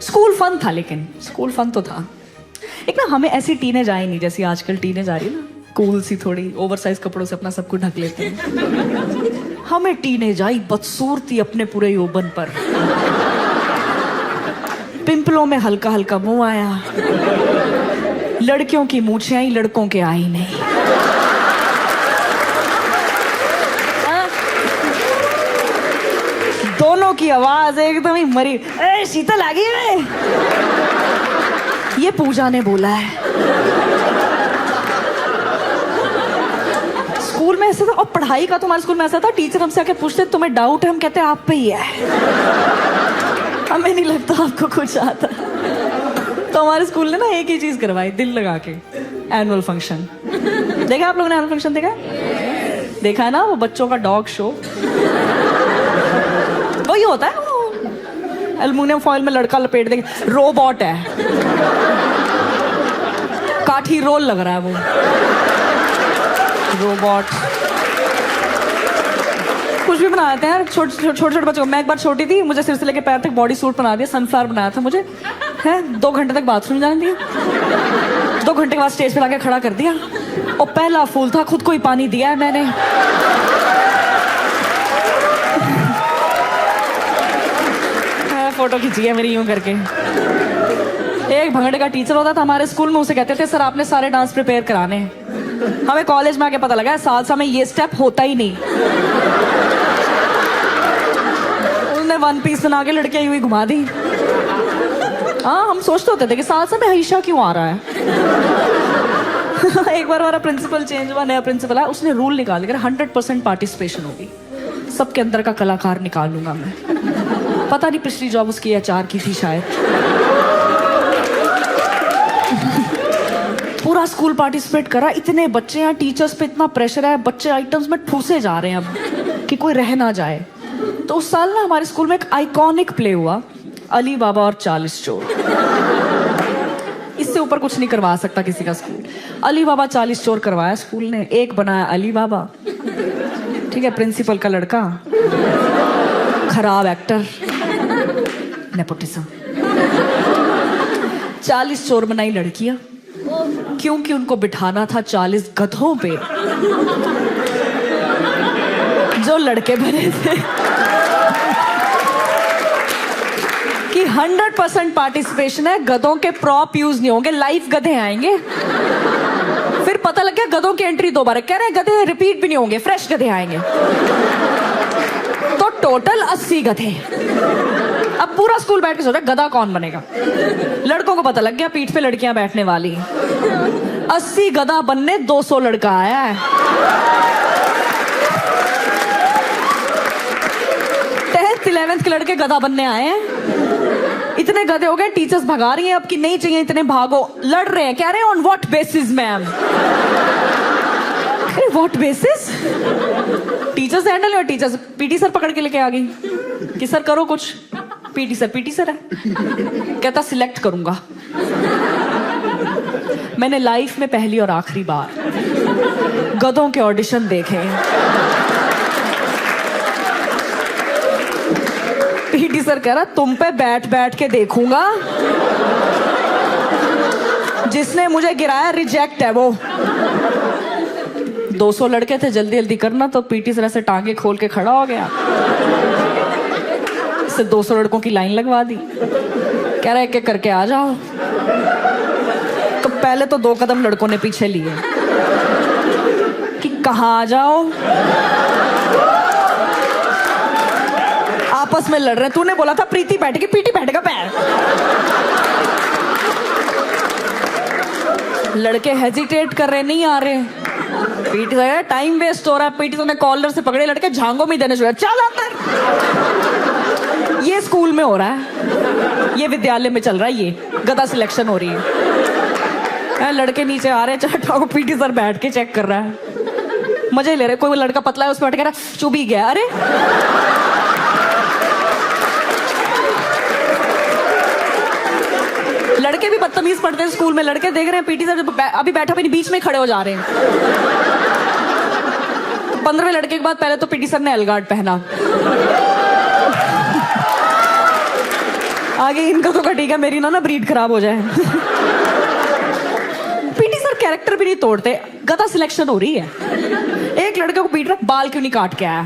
School fun था, लेकिन school fun तो था। एक ना हमें ऐसी टीनेज आई नहीं जैसी आजकल टीनेज आ रही है ना, कूल सी थोड़ी ओवरसाइज कपड़ों से अपना सब कुछ ढक लेते हैं। हमें टीनेज आई बदसूरती अपने पूरे यौवन पर, पिंपलों में हल्का हल्का मुंह आया, लड़कियों की मूछें आई, लड़कों के आई नहीं। दोनों की आवाज एकदम ही मरी। ए शीतल आ गई है, ये पूजा ने बोला है। स्कूल में ऐसा था, और पढ़ाई का तुम्हारे स्कूल में ऐसा था, टीचर हमसे आके पूछते तुम्हें डाउट है, हम कहते आप पे ही है, हमें नहीं लगता आपको कुछ आता। तो हमारे स्कूल ने ना एक ही चीज करवाई दिल लगा के, एनुअल फंक्शन। देखा आप लोगों ने एनुअल फंक्शन? देखा है ना, वो बच्चों का डॉग शो वही होता है, वो एल्युमिनियम फॉइल में लड़का लपेट देंगे, रोबोट है, काठी रोल लग रहा है वो रोबोट। कुछ भी बनाते हैं छोटे छोटे बच्चों को। मैं एक बार छोटी थी, मुझे सिर से लेके पैर तक बॉडी सूट बना दिया, सनफ्लावर बनाया था मुझे, है 2 घंटे तक बाथरूम जाने दिया, 2 घंटे के बाद स्टेज पे लाके खड़ा कर दिया, और पहला फूल था, खुद को ही पानी दिया है मैंने। फोटो खींची है मेरी यूं करके। एक भंगड़े का टीचर होता था हमारे स्कूल में, उसे कहते थे सर आपने सारे डांस प्रिपेयर कराने हैं। हमें कॉलेज में आके पता लगा सालसा में ये स्टेप होता ही नहीं। उसने 1 पीस बना के लड़कियां यूं ही घुमा दी। हाँ, हम सोचते होते थे कि सालसा में हईशा क्यों आ रहा है। एक बार हमारा प्रिंसिपल चेंज हुआ, नया प्रिंसिपल आया, उसने रूल निकाल दिया 100% पार्टिसिपेशन होगी, सबके अंदर का कलाकार निकालूंगा मैं। पता नहीं पिछली जॉब उसकी HR की थी शायद। पूरा स्कूल पार्टिसिपेट करा, इतने बच्चे हैं, टीचर्स पे इतना प्रेशर है, बच्चे आइटम्स में ठूसे जा रहे हैं अब कि कोई रह ना जाए। तो उस साल ना हमारे स्कूल में एक आइकॉनिक प्ले हुआ, अली बाबा और 40 चोर। इससे ऊपर कुछ नहीं करवा सकता किसी का स्कूल। अली बाबा 40 चोर करवाया स्कूल ने। एक बनाया अली बाबा, ठीक है, प्रिंसिपल का लड़का, खराब एक्टर, नेपोटिज्म। 40 चोर बनाई लड़कियां, क्योंकि उनको बिठाना था 40 गधों पे जो लड़के बने थे। कि 100% पार्टिसिपेशन है, गधों के प्रॉप यूज नहीं होंगे, लाइव गधे आएंगे। फिर पता लग गया गधों की एंट्री 2 बार, कह रहे गधे रिपीट भी नहीं होंगे, फ्रेश गधे आएंगे। तो टोटल 80 गधे। अब पूरा स्कूल बैठ के सोचा गधा कौन बनेगा। लड़कों को पता लग गया पीठ पे लड़कियां बैठने वाली। 80 गधा बनने 200 लड़का आया है। 10th 11th के लड़के गधा बनने आए हैं। इतने गधे हो गए, टीचर्स भगा रही हैं अब कि नहीं चाहिए इतने, भागो। लड़ रहे हैं, कह रहे हैं on what basis ma'am. What basis? Teachers handle है, टीचर्स पीटी सर पकड़ के लेके आ गई कि सर करो कुछ। पीटी सर है, कहता सिलेक्ट करूंगा। मैंने लाइफ में पहली और आखिरी बार गधों के ऑडिशन देखे। पीटी सर कह रहा तुम पे बैठ बैठ के देखूंगा, जिसने मुझे गिराया रिजेक्ट है वो। 200 लड़के थे, जल्दी जल्दी करना, तो पीटी सर से टांगे खोल के खड़ा हो गया, से 200 लड़कों की लाइन लगवा दी, कह रहा है एक करके आ जाओ। तो पहले तो 2 कदम लड़कों ने पीछे लिए कि कहाँ आ जाओ, आपस में लड़ रहे। तूने बोला था प्रीति बैठेगी, पीटी बैठेगा पैर। लड़के हेजिटेट कर रहे, नहीं आ रहे। पीटी सर टाइम वेस्ट हो रहा है, पीटी सर ने कॉलर से पकड़े लड़के, झांगों में देने शुरू, चल अंदर। ये स्कूल में हो रहा है, ये विद्यालय में चल रहा है, ये गधा सिलेक्शन हो रही है। लड़के नीचे आ रहे हैं, चाटा को पीटी सर बैठ के चेक कर रहा है, मजे ले रहे। कोई लड़का पतला है, उस पर बैठ के कह रहा चुभ ही गया। अरे लड़के भी बदतमीज पढ़ते हैं स्कूल में। लड़के देख रहे हैं पीटी सर अभी बैठा भी नहीं, बीच में खड़े हो जा रहे हैं। 15वें लड़के के बाद पहले तो पीटी सर ने एलगार्ड पहना। आगे इनका तो ठीक है, मेरी ना ब्रीड खराब हो जाए। पीटी सर कैरेक्टर भी नहीं तोड़ते, गधा सिलेक्शन हो रही है। एक लड़के को पीट रहा, बाल क्यों नहीं काट के आया?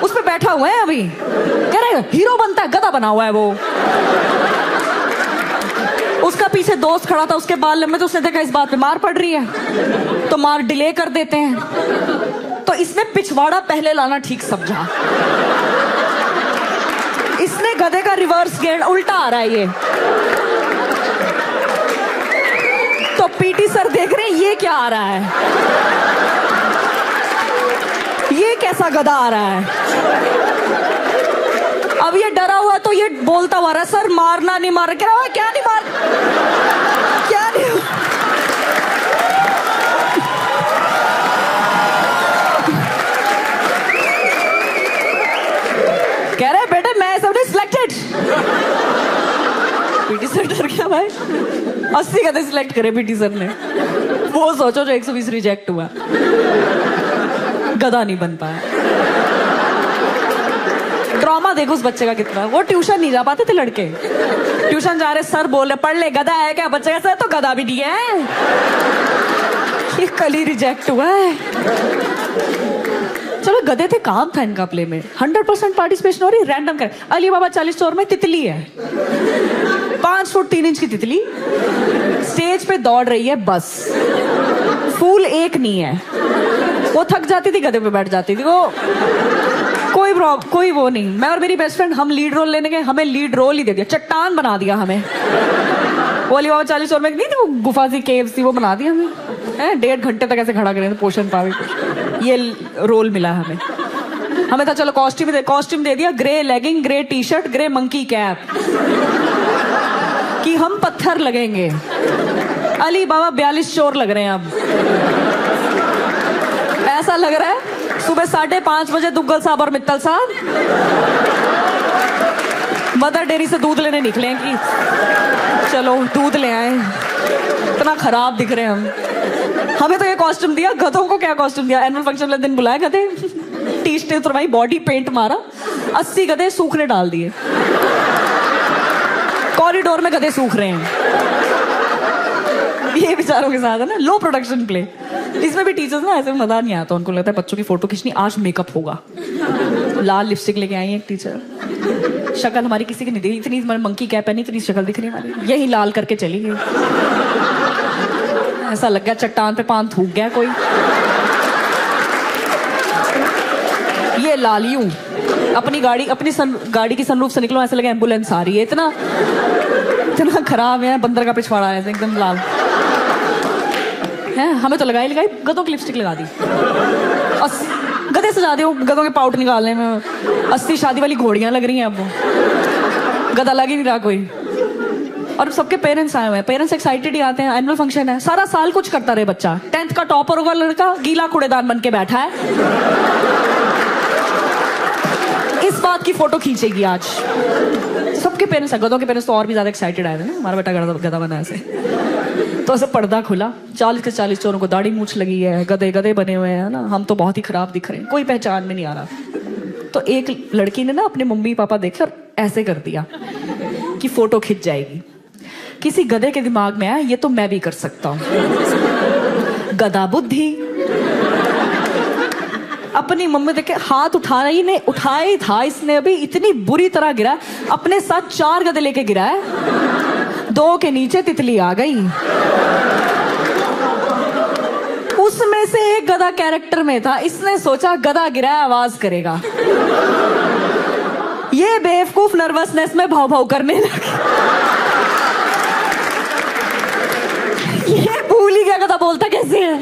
उस पे बैठा हुआ है अभी, कह रहे हीरो बनता है, गधा बना हुआ है वो। उसका पीछे दोस्त खड़ा था, उसके बाल लंबे, तो उसने देखा इस बात पे मार पड़ रही है, तो मार डिले कर देते हैं। तो इसने पिछवाड़ा पहले लाना ठीक समझा, इसने गधे का रिवर्स गेयर उल्टा आ रहा है ये। तो पीटी सर देख रहे हैं ये क्या आ रहा है, ये कैसा गधा आ रहा है। अब ये डरा हुआ तो ये बोलता हुआ रहा, सर मारना नहीं मार, क्या नहीं मार, क्या नहीं। कह रहे बेटे मैं सब सिलेक्टेड। पीटी सर डर गया भाई, 80 गधे सिलेक्ट करे पीटी सर ने। वो सोचो जो 120 रिजेक्ट हुआ, गधा नहीं बन पाया। ड्रामा देखो उस बच्चे का कितना। वो ट्यूशन नहीं जा पाते थे लड़के, ट्यूशन जा रहे, सर बोल रहे पढ़ ले, गधा है क्या? बच्चे का सर तो गधा भी नहीं है, ये कल ही रिजेक्ट हुआ है। चलो गधे थे, काम था इनका प्ले में। 100% पार्टिसिपेशन हो रही, रैंडम कर। अली बाबा 40 स्टोर में तितली है, 5 फुट 3 इंच की तितली स्टेज पे दौड़ रही है, बस फूल एक नहीं है। वो थक जाती थी, गधे पे बैठ जाती थी वो, कोई वो नहीं। मैं और मेरी बेस्ट फ्रेंड हम लीड रोल लेने गए, हमें लीड रोल ही दे दिया, चट्टान बना दिया हमें। वो अली बाबा 40 स्टोर में नहीं थी वो गुफा सी, केव सी, वो बना दिया हमें। 1.5 घंटे तक ऐसे खड़ा करें, पोषण पावे, ये रोल मिला हमें। हमें था चलो कॉस्ट्यूम दे दिया, grey legging, grey T shirt, grey monkey cap, कि हम पत्थर लगेंगे। अली बाबा 42 चोर लग रहे हैं अब, ऐसा लग रहा है सुबह 5:30 बजे दुग्गल साहब और मित्तल साहब मदर डेयरी से दूध लेने निकले कि चलो दूध ले आए। इतना खराब दिख रहे हैं हम। हमें तो ये कॉस्ट्यूम दिया, गधों को क्या कॉस्ट्यूम दिया? एनुअल फंक्शन वाले दिन बुलाए गधे, टी-शर्ट उतरवाई, बॉडी पेंट मारा, 80 गधे सूखने डाल दिए। कॉरिडोर में गधे सूख रहे हैं। ये बेचारों के साथ है ना, लो प्रोडक्शन प्ले। इसमें भी टीचर्स ना ऐसे मजा नहीं आता, उनको लगता है बच्चों की फोटो खींचनी, आज मेकअप होगा। लाल लिपस्टिक लेके आई एक टीचर, शक्ल हमारी किसी की नहीं दिखी, इतनी मंकी कैप पहनी, इतनी शक्ल दिख रही हमारी, यही लाल करके चली गई। ऐसा लग गया चट्टान पे पान थूक गया कोई। ये लाल यूं अपनी गाड़ी की सनरूफ से निकलो, ऐसे लगे एम्बुलेंस आ रही है। इतना खराब है, बंदर का पिछवाड़ा है एकदम लाल है। हमें तो लगाई गधों की लिपस्टिक लगा दी, गधे सजा दो, गधों के पाउट निकालने में 80 शादी वाली घोड़ियां लग रही हैं। अब वो गधा लग ही नहीं रहा कोई। और सबके पेरेंट्स आए हुए हैं, पेरेंट्स एक्साइटेड ही आते हैं। एनुअल फंक्शन है, सारा साल कुछ करता रहे बच्चा। 10th का टॉपर होगा लड़का, गीला कूड़ेदान बन के बैठा है, इस बात की फोटो खींचेगी आज। सबके पेरेंट्स, गधों के पेरेंट्स तो और भी ज्यादा एक्साइटेड आए थे ना, हमारा बेटा गधा बना ऐसे। तो ऐसे पर्दा खुला, 40 के 40 चोरों को दाढ़ी मूछ लगी है, गधे बने हुए हैं ना, हम तो बहुत ही खराब दिख रहे हैं, कोई पहचान में नहीं आ रहा। तो एक लड़की ने ना अपने मम्मी पापा देखकर ऐसे कर दिया कि फोटो खिंच जाएगी। किसी गधे के दिमाग में आया ये तो मैं भी कर सकता हूं, गधा बुद्धि। अपनी मम्मी देखे हाथ उठाया ही था इसने, अभी इतनी बुरी तरह गिरा, अपने साथ 4 गधे लेके गिरा है, 2 के नीचे तितली आ गई। उसमें से एक गधा कैरेक्टर में था, इसने सोचा गधा गिरा है आवाज करेगा। ये बेवकूफ नर्वसनेस में भाव भाव करने लगा। ये भूल ही गया गधा बोलता कैसे है।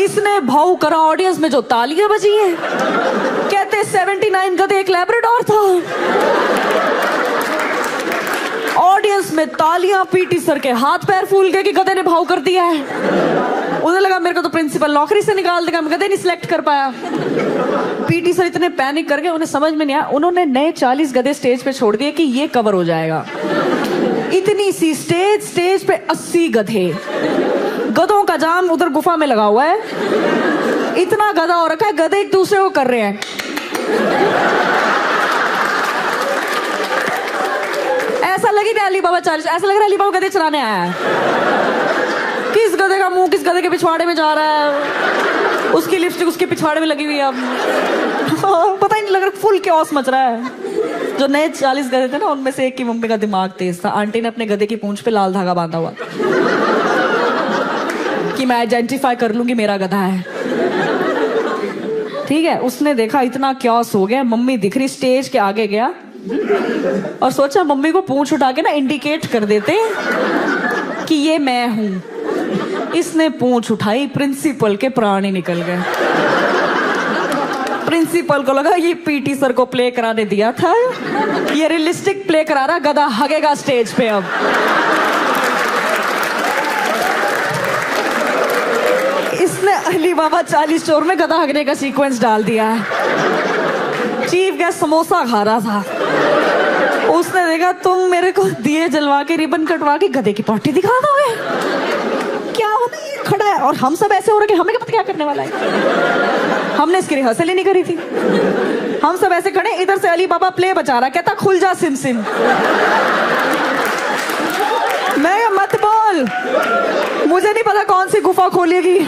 इसने भाव करा, ऑडियंस में जो तालियां बजी हैं, कहते 79 गधे एक लैब्राडोर था। ऑडियंस में तालियां, पीटी सर के हाथ पैर फूल गए कि गधे ने भाव कर दिया है। उन्हें लगा मेरे को तो प्रिंसिपल नौकरी से निकाल देगा, मैं गधे नहीं सिलेक्ट कर पाया। पीटी सर इतने पैनिक कर गए, उन्हें समझ में नहीं आया, उन्होंने नए 40 गधे स्टेज पे छोड़ दिए कि ये कवर हो जाएगा। इतनी सी स्टेज पे 80 गधे, गधों का जाम उधर गुफा में लगा हुआ है, इतना गधा हो रखा है, गधे एक दूसरे को कर रहे हैं। लगी नहीं अली बाबा 40, ऐसा लग रहा है अली बाबा गधे चलाने आया है। किस गधे का मुंह किस गधे के पिछवाड़े में जा रहा है, उसकी लिपस्टिक उसके पिछवाड़े में लगी हुई है। अब पता ही नहीं लग रहा, फुल क्योस मच रहा है। जो नए 40 गधे थे ना, उनमें से एक की मम्मी का दिमाग तेज था। आंटी ने अपने गधे की पूंछ पे लाल धागा बांधा हुआ कि मैं आइडेंटिफाई कर लूंगी मेरा गधा है। ठीक है, उसने देखा इतना क्योस हो गया, मम्मी दिख रही, स्टेज के आगे गया और सोचा मम्मी को पूंछ उठा के ना इंडिकेट कर देते कि ये मैं हूं। इसने पूंछ उठाई, प्रिंसिपल के प्राण ही निकल गए। प्रिंसिपल को लगा ये पीटी सर को प्ले कराने दिया था, ये रियलिस्टिक प्ले करा रहा, गधा हगेगा स्टेज पे। अब इसने अली बाबा 40 चोर में गधा हगने का सीक्वेंस डाल दिया है। चीफ गेस्ट समोसा खा रहा था, उसने देखा तुम मेरे को दिए जलवा के रिबन कटवा के गधे की पार्टी दिखा दोगे, क्या होना, ये खड़ा है और हम सब ऐसे हो रहे कि हमें क्या करने वाला है। हमने इसकी रिहर्सल ही नहीं करी थी, हम सब ऐसे खड़े, इधर से अली बाबा प्ले बचा रहा, कहता खुल जा सिम सिम। मैं मत बोल, मुझे नहीं पता कौन सी गुफा खोलेगी।